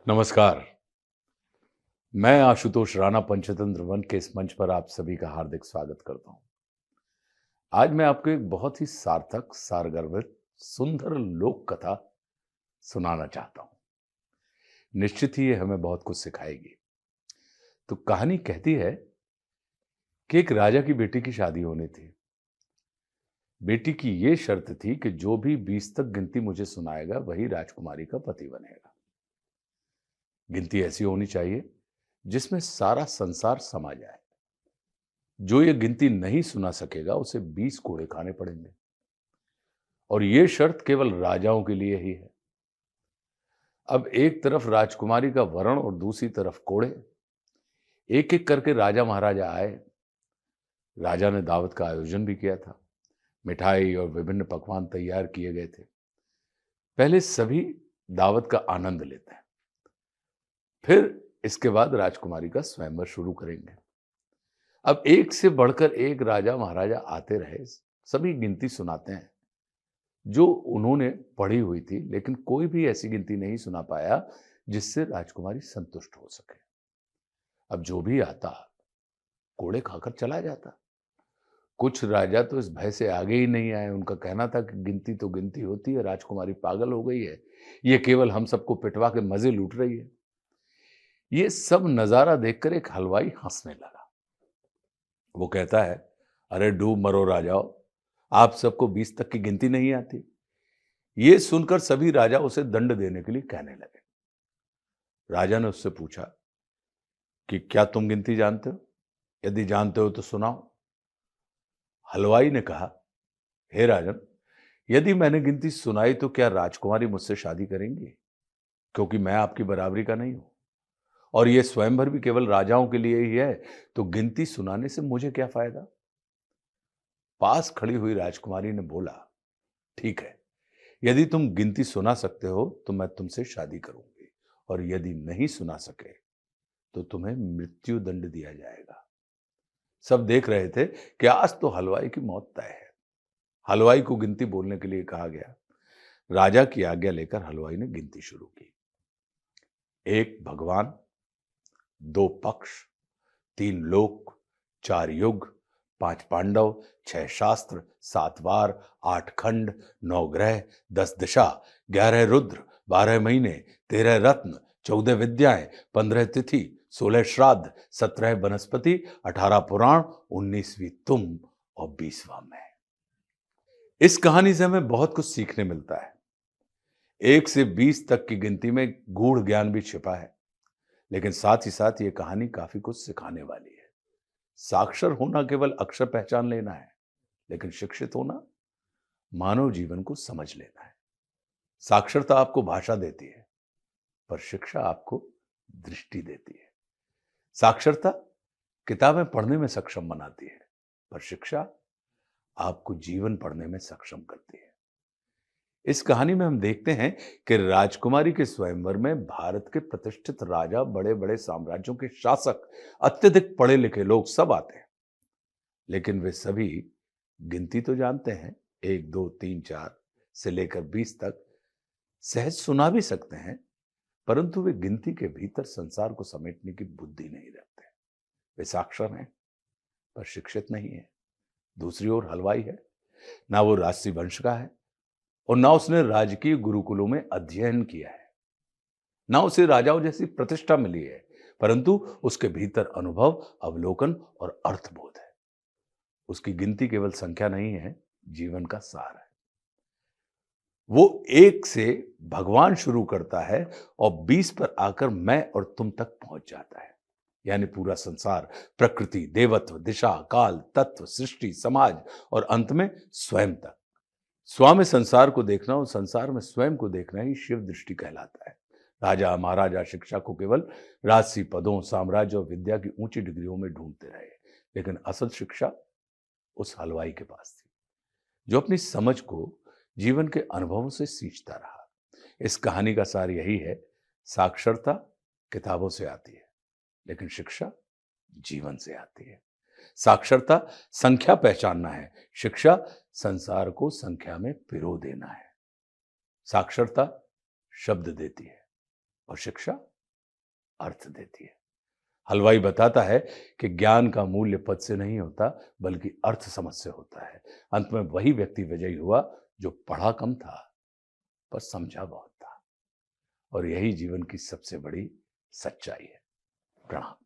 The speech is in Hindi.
नमस्कार। मैं आशुतोष राणा पंचतंत्र वन के इस मंच पर आप सभी का हार्दिक स्वागत करता हूं। आज मैं आपको एक बहुत ही सार्थक, सारगर्भित, सुंदर लोक कथा सुनाना चाहता हूं। निश्चित ही ये हमें बहुत कुछ सिखाएगी। तो कहानी कहती है कि एक राजा की बेटी की शादी होनी थी। बेटी की ये शर्त थी कि जो भी 20 तक गिनती मुझे सुनाएगा वही राजकुमारी का पति बनेगा। गिनती ऐसी होनी चाहिए जिसमें सारा संसार समा जाए। जो ये गिनती नहीं सुना सकेगा उसे 20 कोड़े खाने पड़ेंगे। और ये शर्त केवल राजाओं के लिए ही है। अब एक तरफ राजकुमारी का वरण और दूसरी तरफ कोड़े। एक एक करके राजा महाराजा आए। राजा ने दावत का आयोजन भी किया था। मिठाई और विभिन्न पकवान तैयार किए गए थे। पहले सभी दावत का आनंद लेते हैं, फिर इसके बाद राजकुमारी का स्वयंवर शुरू करेंगे। अब एक से बढ़कर एक राजा महाराजा आते रहे। सभी गिनती सुनाते हैं जो उन्होंने पढ़ी हुई थी, लेकिन कोई भी ऐसी गिनती नहीं सुना पाया जिससे राजकुमारी संतुष्ट हो सके। अब जो भी आता कोड़े खाकर चला जाता। कुछ राजा तो इस भय से आगे ही नहीं आए। उनका कहना था कि गिनती तो गिनती होती है, राजकुमारी पागल हो गई है, ये केवल हम सबको पिटवा के मजे लूट रही है। ये सब नजारा देखकर एक हलवाई हंसने लगा। वो कहता है, अरे डूब मरो राजाओ, आप सबको 20 तक की गिनती नहीं आती। ये सुनकर सभी राजा उसे दंड देने के लिए कहने लगे। राजा ने उससे पूछा कि क्या तुम गिनती जानते हो? यदि जानते हो तो सुनाओ। हलवाई ने कहा, हे राजन, यदि मैंने गिनती सुनाई तो क्या राजकुमारी मुझसे शादी करेंगी? क्योंकि मैं आपकी बराबरी का नहीं हूं और यह स्वयंवर भी केवल राजाओं के लिए ही है, तो गिनती सुनाने से मुझे क्या फायदा? पास खड़ी हुई राजकुमारी ने बोला, ठीक है, यदि तुम गिनती सुना सकते हो तो मैं तुमसे शादी करूंगी, और यदि नहीं सुना सके तो तुम्हें मृत्यु दंड दिया जाएगा। सब देख रहे थे कि आज तो हलवाई की मौत तय है। हलवाई को गिनती बोलने के लिए कहा गया। राजा की आज्ञा लेकर हलवाई ने गिनती शुरू की। एक भगवान, दो पक्ष, तीन लोक, चार युग, पांच पांडव, छह शास्त्र, सात वार, आठ खंड, नौ ग्रह, 10 दिशा, 11 रुद्र, 12 महीने, 13 रत्न, 14 विद्याएं, 15 तिथि, 16 श्राद्ध, 17 वनस्पति, 18 पुराण, 19वीं तुम और 20वां मैं। इस कहानी से हमें बहुत कुछ सीखने मिलता है। 1 से 20 तक की गिनती में गूढ़ ज्ञान भी छिपा है, लेकिन साथ ही साथ ये कहानी काफी कुछ सिखाने वाली है। साक्षर होना केवल अक्षर पहचान लेना है, लेकिन शिक्षित होना मानव जीवन को समझ लेना है। साक्षरता आपको भाषा देती है, पर शिक्षा आपको दृष्टि देती है। साक्षरता किताबें पढ़ने में सक्षम बनाती है, पर शिक्षा आपको जीवन पढ़ने में सक्षम करती है। इस कहानी में हम देखते हैं कि राजकुमारी के स्वयंवर में भारत के प्रतिष्ठित राजा, बड़े बड़े साम्राज्यों के शासक, अत्यधिक पढ़े लिखे लोग सब आते हैं, लेकिन वे सभी गिनती तो जानते हैं, 1 2 3 4 से लेकर 20 तक सहज सुना भी सकते हैं, परंतु वे गिनती के भीतर संसार को समेटने की बुद्धि नहीं रखते। वे साक्षर हैं पर शिक्षित नहीं है। दूसरी ओर हलवाई है, ना वो राजसी वंश का है और ना उसने राजकीय गुरुकुलों में अध्ययन किया है, ना उसे राजाओं जैसी प्रतिष्ठा मिली है, परंतु उसके भीतर अनुभव, अवलोकन और अर्थबोध है। उसकी गिनती केवल संख्या नहीं है, जीवन का सार है। वो 1 से भगवान शुरू करता है और 20 पर आकर मैं और तुम तक पहुंच जाता है, यानी पूरा संसार, प्रकृति, देवत्व, दिशा, काल, तत्व, सृष्टि, समाज और अंत में स्वयं तक। स्व में संसार को देखना और संसार में स्वयं को देखना ही शिव दृष्टि कहलाता है। राजा महाराजा शिक्षा को केवल राजसी पदों, साम्राज्य और विद्या की ऊंची डिग्रियों में ढूंढते रहे, लेकिन असल शिक्षा उस हलवाई के पास थी, जो अपनी समझ को जीवन के अनुभवों से सींचता रहा। इस कहानी का सार यही है, साक्षरता किताबों से आती है, लेकिन शिक्षा जीवन से आती है। साक्षरता संख्या पहचानना है, शिक्षा संसार को संख्या में पिरो देना है। साक्षरता शब्द देती है और शिक्षा अर्थ देती है। हलवाई बताता है कि ज्ञान का मूल्य पद से नहीं होता, बल्कि अर्थ समझ से होता है। अंत में वही व्यक्ति विजयी हुआ जो पढ़ा कम था पर समझा बहुत था। और यही जीवन की सबसे बड़ी सच्चाई है। प्रणाम।